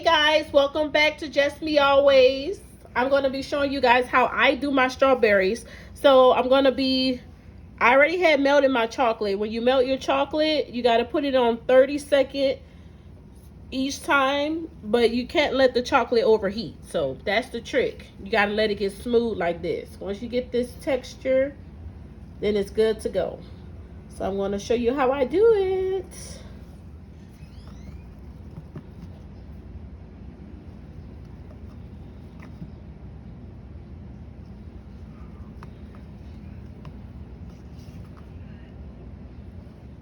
Guys, welcome back to Just Me Always. I'm going to be showing you guys how I do my strawberries. So I already had melted my chocolate. When you melt your chocolate, you got to put it on 30-second each time, but you can't let the chocolate overheat. So that's the trick. You got to let it get smooth like this. Once you get this texture, then it's good to go. So I'm going to show you how I do it.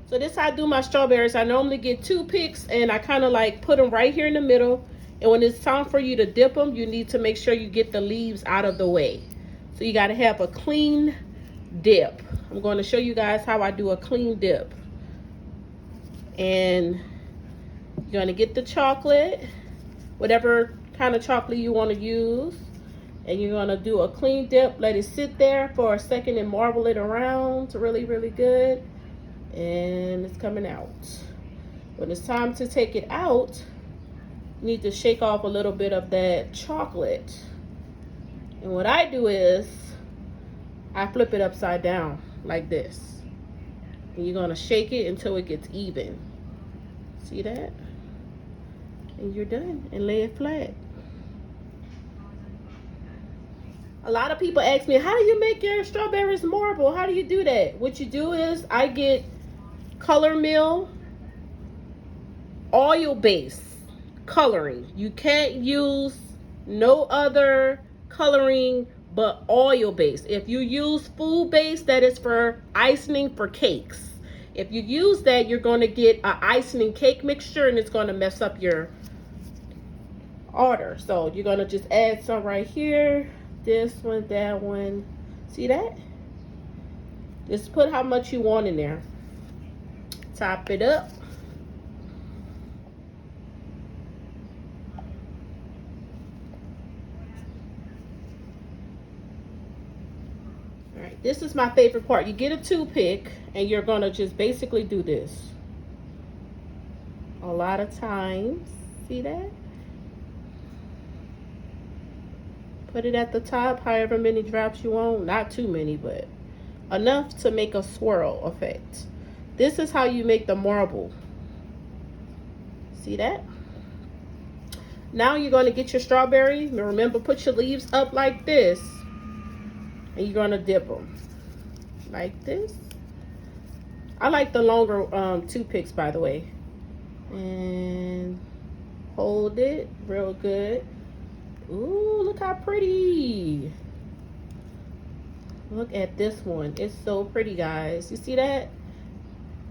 So this is how I do my strawberries. I normally get 2 picks and I kind of like put them right here in the middle. And when it's time for you to dip them, you need to make sure you get the leaves out of the way. So you got to have a clean dip. I'm going to show you guys how I do a clean dip. And you're going to get the chocolate, whatever kind of chocolate you want to use. And you're going to do a clean dip. Let it sit there for a second and marble it around really, really good. And it's coming out. When it's time to take it out, you need to shake off a little bit of that chocolate. And what I do is I flip it upside down like this. And you're gonna shake it until it gets even. See that? And you're done. And lay it flat. A lot of people ask me, how do you make your strawberries marble? How do you do that? What you do is I get color mill, oil base coloring. You can't use no other coloring but oil base. If you use food base, that is for icing for cakes. If you use that, you're going to get an icing cake mixture and it's going to mess up your order. So you're going to just add some right here, this one, that one. See that? Just put how much you want in there. Top it up. All right, this is my favorite part. You get a toothpick and you're gonna just basically do this a lot of times. See that? Put it at the top, however many drops you want. Not too many, but enough to make a swirl effect. This is how you make the marble. See that? Now you're going to get your strawberries. Remember, put your leaves up like this. And you're going to dip them. Like this. I like the longer toothpicks, by the way. And hold it real good. Ooh, look how pretty. Look at this one. It's so pretty, guys. You see that?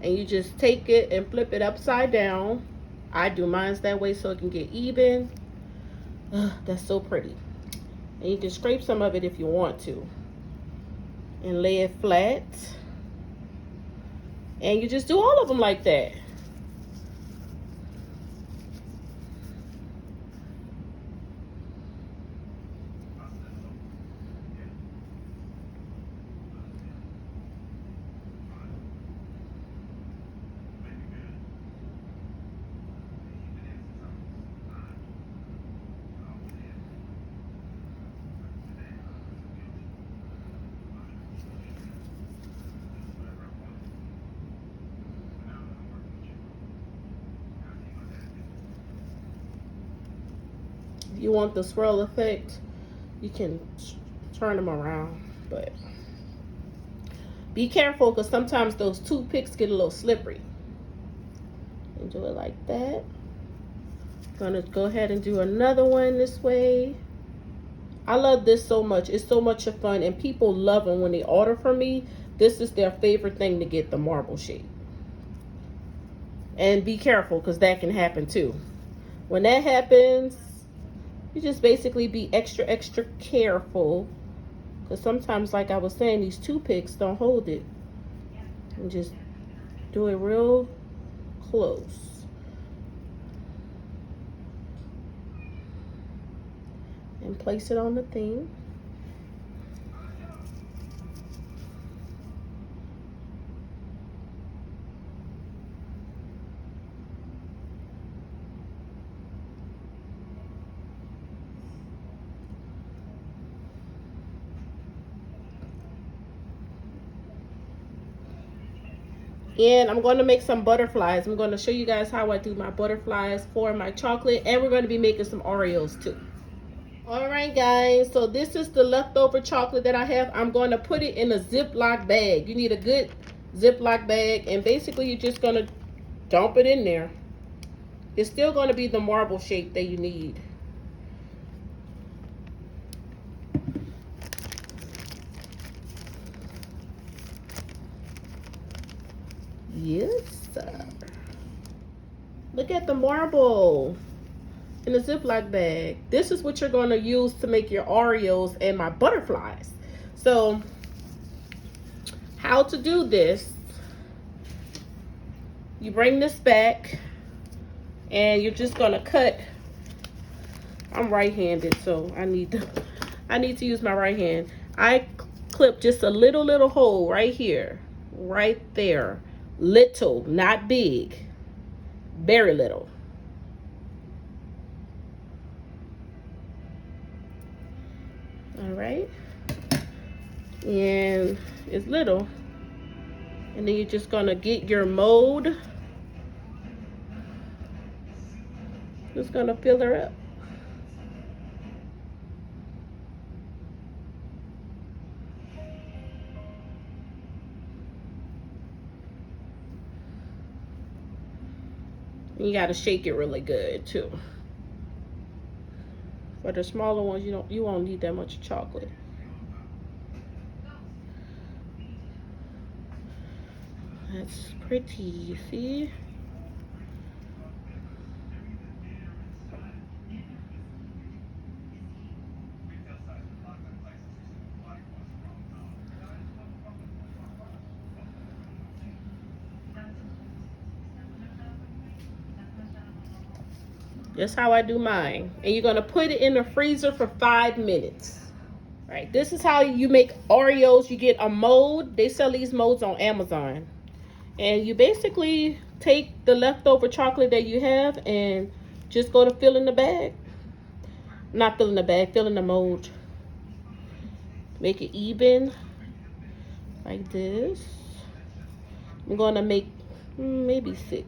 And you just take it and flip it upside down. I do mine that way so it can get even. That's so pretty. And you can scrape some of it if you want to. And lay it flat. And you just do all of them like that. You want the swirl effect, you can turn them around, but be careful because sometimes those toothpicks get a little slippery. And do it like that. Gonna go ahead and do another one this way. I love this so much. It's so much of fun, and people love them when they order from me. This is their favorite thing to get, the marble shape. And be careful because that can happen too. When that happens, you just basically be extra, extra careful. Because sometimes, like I was saying, these toothpicks don't hold it. And just do it real close. And place it on the thing. And I'm going to make some butterflies. I'm going to show you guys how I do my butterflies for my chocolate. And we're going to be making some Oreos too. Alright guys, so this is the leftover chocolate that I have. I'm going to put it in a Ziploc bag. You need a good Ziploc bag. And basically you're just going to dump it in there. It's still going to be the marble shape that you need. Yes, sir. Look at the marble in a Ziploc bag. This is what you're going to use to make your Oreos and my butterflies. So, how to do this? You bring this back and you're just going to cut. I'm right-handed, so I need to use my right hand. I clip just a little hole right here, right there. Little, not big. Very little. All right. And it's little. And then you're just gonna get your mold. Just gonna fill her up. You gotta shake it really good too. For the smaller ones, you won't need that much chocolate. That's pretty, you see? That's how I do mine. And you're gonna put it in the freezer for 5 minutes. Right, this is how you make Oreos. You get a mold. They sell these molds on Amazon. And you basically take the leftover chocolate that you have and just go to fill in the bag. Not fill in the bag, fill in the mold. Make it even, like this. I'm gonna make maybe 6.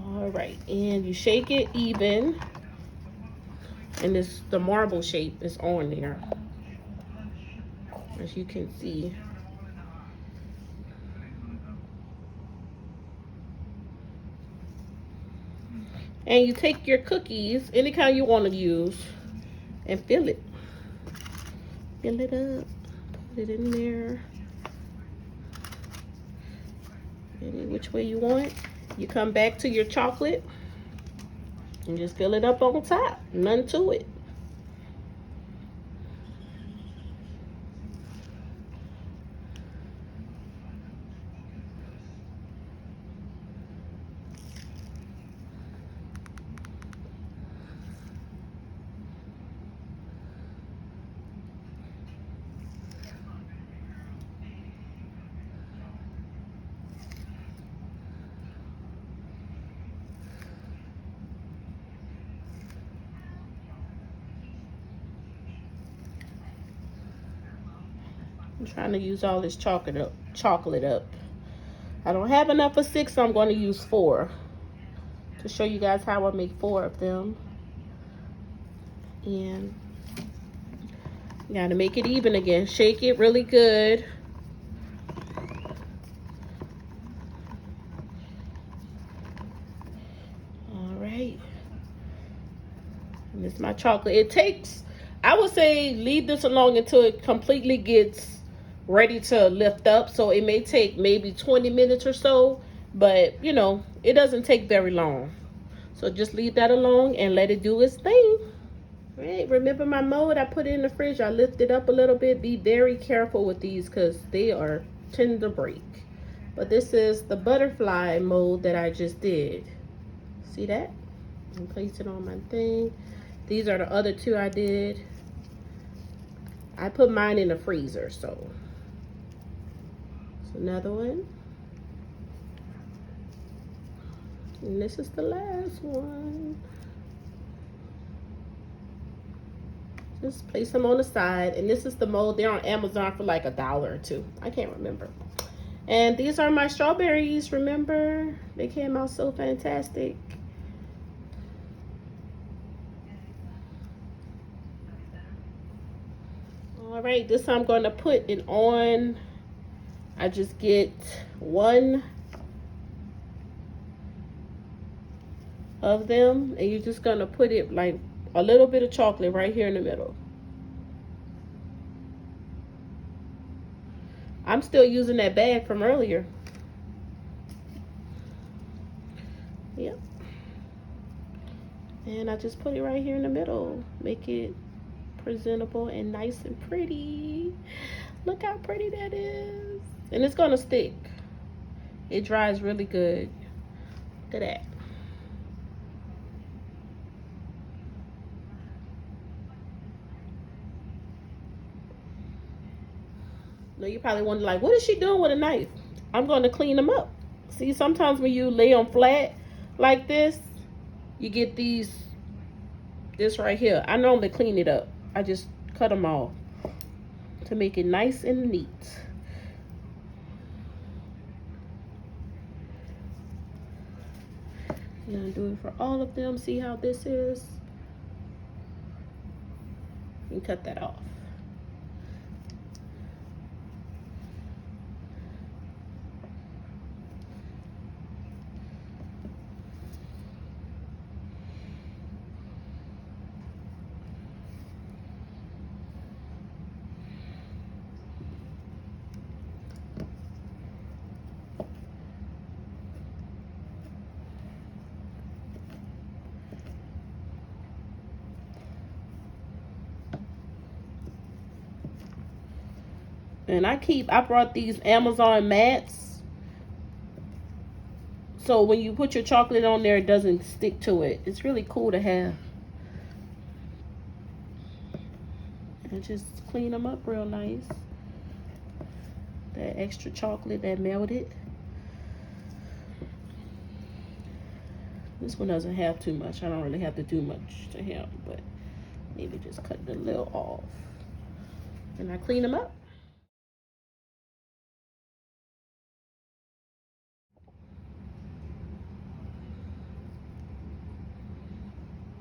All right, and you shake it even, and the marble shape is on there, as you can see. And you take your cookies, any kind you want to use, and fill it. Fill it up, put it in there, any which way you want. You come back to your chocolate and just fill it up on top. None to it. I'm trying to use all this chocolate up. I don't have enough for 6, so I'm going to use 4 to show you guys how I make 4 of them. And you got to make it even again. Shake it really good. All right. And this is my chocolate. It takes, I would say, leave this alone until it completely gets ready to lift up. So it may take maybe 20 minutes or so, but it doesn't take very long. So just leave that alone and let it do its thing. Right, remember my mold I put it in the fridge. I lift it up a little bit. Be very careful with these because they tend to break. But this is the butterfly mold that I just did. See that? and place it on my thing. These are the other two I did. I put mine in the freezer, so it's another one. And this is the last one. Just place them on the side. And this is the mold. They're on Amazon for like $1 or $2. I can't remember. And these are my strawberries, remember? They came out so fantastic. All right, this I'm going to put it on. I just get one of them, and you're just going to put it like a little bit of chocolate right here in the middle. I'm still using that bag from earlier. Yep. And I just put it right here in the middle. Make it presentable and nice and pretty. Look how pretty that is. And it's gonna stick. It dries really good. Look at that. Now you probably wonder, like, what is she doing with a knife? I'm going to clean them up. See, sometimes when you lay them flat like this, you get this right here. I normally clean it up. I just cut them off to make it nice and neat. I'm gonna do it for all of them. See how this is? You can cut that off. And I brought these Amazon mats. So when you put your chocolate on there, it doesn't stick to it. It's really cool to have. And just clean them up real nice. That extra chocolate that melted. This one doesn't have too much. I don't really have to do much to him, but maybe just cut it a little off. And I clean them up.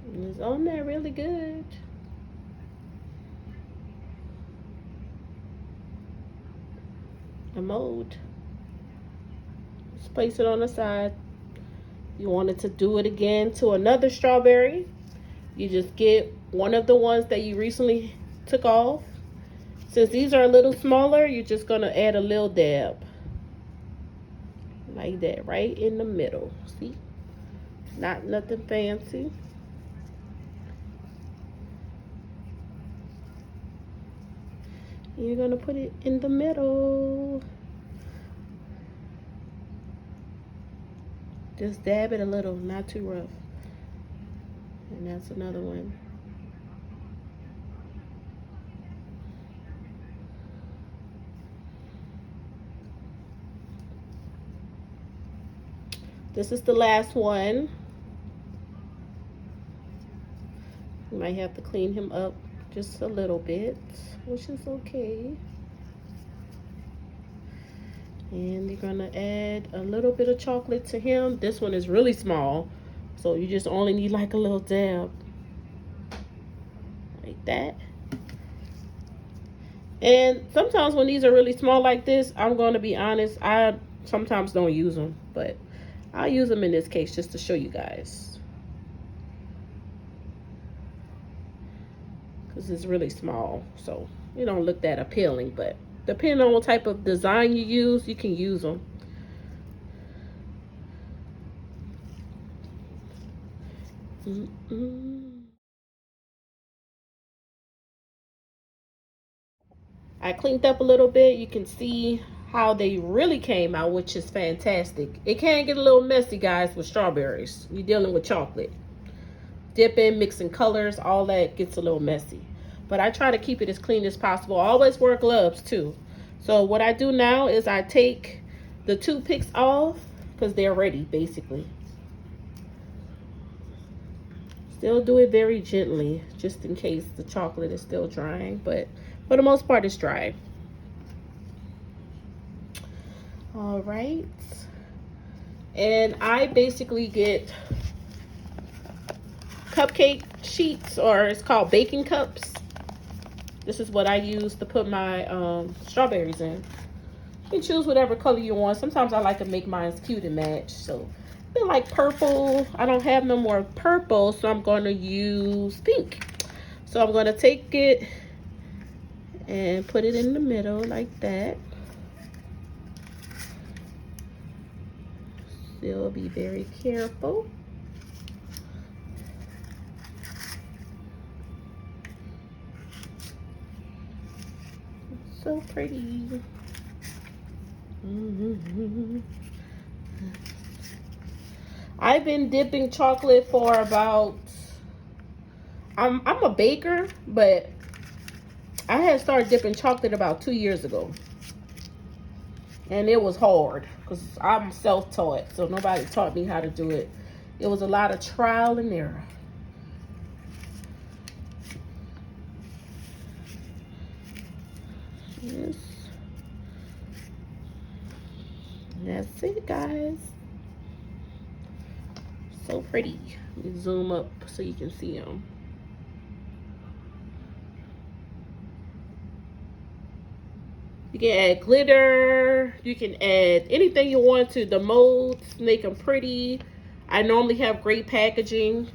And it's on there really good. The mold. Just place it on the side. You wanted to do it again to another strawberry. You just get one of the ones that you recently took off. Since these are a little smaller, you're just gonna add a little dab. Like that, right in the middle. See? Not nothing fancy. You're gonna put it in the middle. Just dab it a little, not too rough. And that's another one. This is the last one. You might have to clean him up just a little bit, which is okay. And you're gonna add a little bit of chocolate to him. This one is really small, so you just only need like a little dab. Like that. And sometimes when these are really small like this, I'm gonna be honest, I sometimes don't use them, but I'll use them in this case just to show you guys. Because it's really small, so it don't look that appealing, but depending on what type of design you use, you can use them. I cleaned up a little bit. You can see how they really came out, which is fantastic. It can get a little messy, guys, with strawberries. You're dealing with chocolate. dipping, mixing colors, all that gets a little messy. But I try to keep it as clean as possible. I always wear gloves too. So what I do now is I take the toothpicks off because they're ready basically. Still do it very gently just in case the chocolate is still drying, but for the most part it's dry. All right. And I basically get cupcake sheets, or it's called baking cups. This is what I use to put my strawberries in. You can choose whatever color you want. Sometimes I like to make mine cute and match. So I feel like purple. I don't have no more purple, so I'm going to use pink. So I'm going to take it and put it in the middle like that. Still be very careful. So pretty. I've been dipping chocolate for about, I'm a baker, but I had started dipping chocolate about 2 years ago. And it was hard because I'm self-taught, so nobody taught me how to do it. It was a lot of trial and error. Yes. That's it, guys. So pretty. Let me zoom up so you can see them. You can add glitter. You can add anything you want to the molds, make them pretty. I normally have great packaging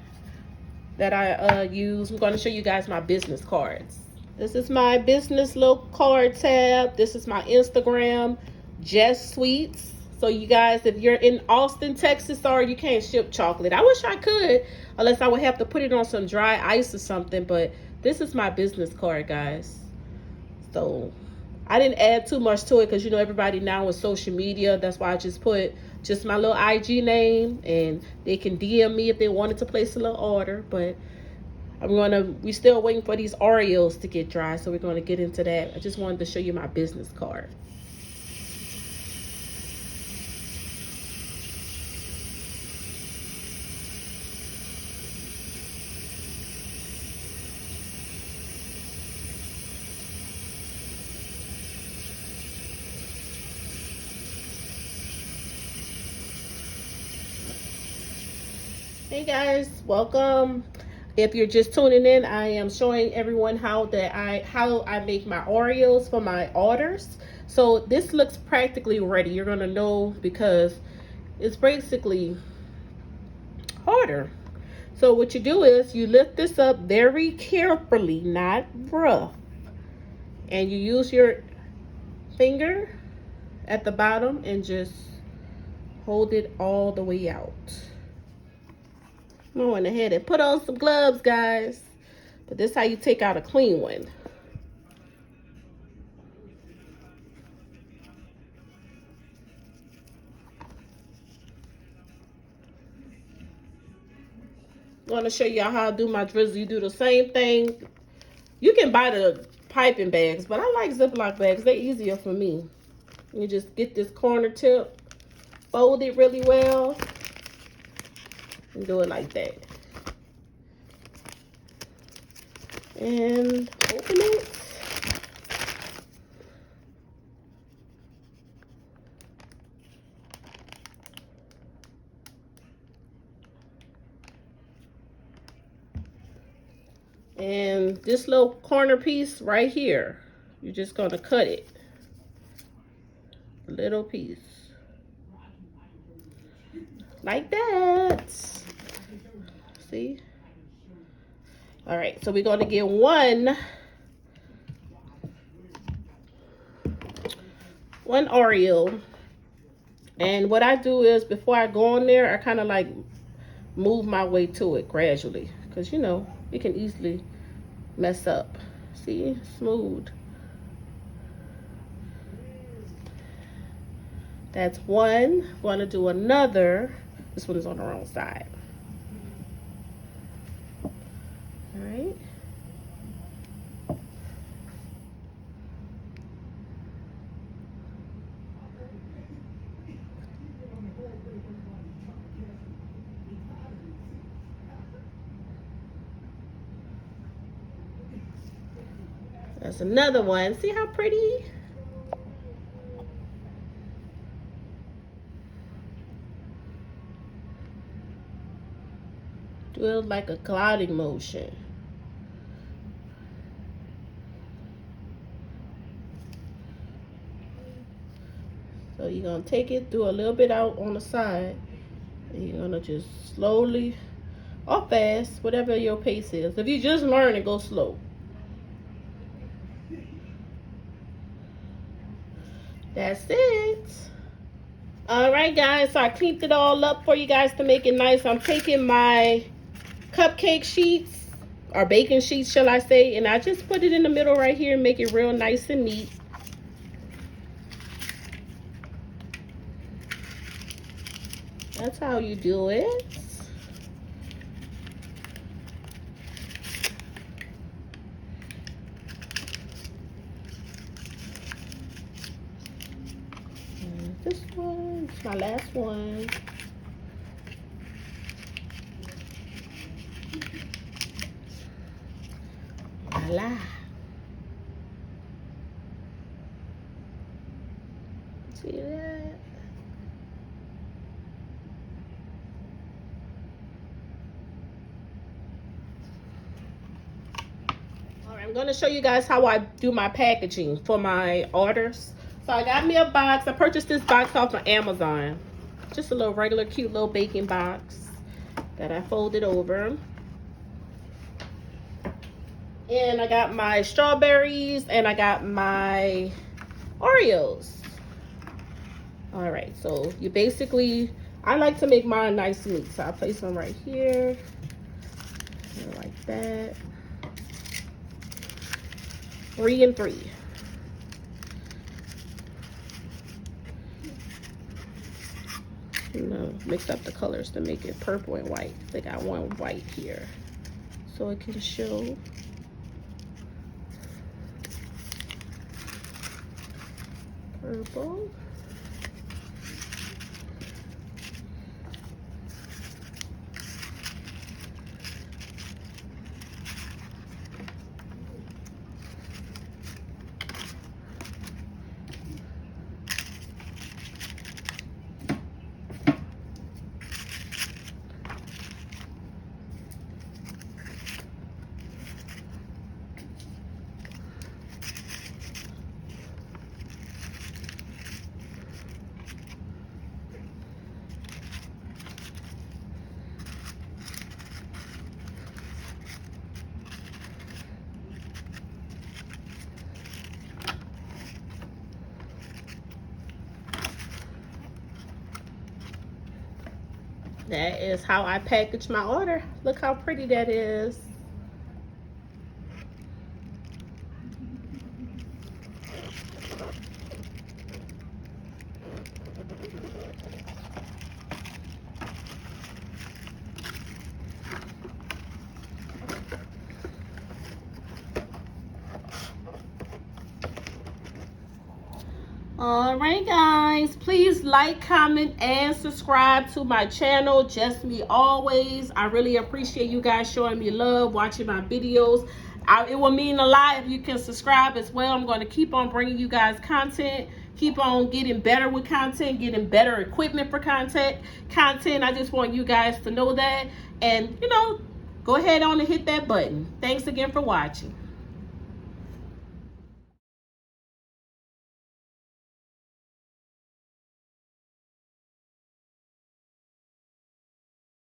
that I use. I'm going to show you guys my business cards. This is my business little card tab. This is my Instagram, Jess Sweets. So you guys, if you're in Austin, Texas, sorry you can't ship chocolate. I wish I could, unless I would have to put it on some dry ice or something. But this is my business card, guys. So I didn't add too much to it because, you know, everybody now is social media. That's why I just put just my little IG name, and they can DM me if they wanted to place a little order. But we're still waiting for these Oreos to get dry, so we're going to get into that. I just wanted to show you my business card. Hey guys, welcome. If you're just tuning in, I am showing everyone how I make my Oreos for my orders. So this looks practically ready. You're gonna know because it's basically harder. So what you do is you lift this up very carefully, not rough, and you use your finger at the bottom and just hold it all the way out. I went ahead and put on some gloves, guys. But this is how you take out a clean one. I want to show y'all how I do my drizzle. You do the same thing. You can buy the piping bags, but I like Ziploc bags. They're easier for me. You just get this corner tip, fold it really well, and do it like that. And open it. And this little corner piece right here, you're just going to cut it. A little piece. Like that. See? All right, so we're going to get one Oreo. And what I do is before I go on there, I kind of like move my way to it gradually. Because, you know, it can easily mess up. See? Smooth. That's one. I'm going to do another. This one is on the wrong side. right. That's another one. See how pretty? Do it like a clouding motion. So you're gonna take it, do a little bit out on the side, and you're gonna just slowly, or fast, whatever your pace is. If you just learn it, go slow. That's it. All right, guys, so I cleaned it all up for you guys to make it nice. I'm taking my cupcake sheets, or baking sheets, shall I say, and I just put it in the middle right here and make it real nice and neat. That's how you do it. This one, it's my last one. Voila. See that? All right, I'm going to show you guys how I do my packaging for my orders. So I got me a box. I purchased this box off of Amazon. Just a little regular cute little baking box that I folded over. And I got my strawberries and I got my Oreos. All right, so you basically, I like to make mine nice and neat. So I place them right here, like that. 3 and 3. You know, mix up the colors to make it purple and white. They got one white here, so it can show. Purple. That is how I package my order. Look how pretty that is. All right, guys, please like, comment, and subscribe to my channel, Just Me Always. I really appreciate you guys showing me love, watching my videos. It will mean a lot if you can subscribe as well. I'm going to keep on bringing you guys content, keep on getting better with content, getting better equipment for content. I just want you guys to know that. And, you know, go ahead on and hit that button. Thanks again for watching.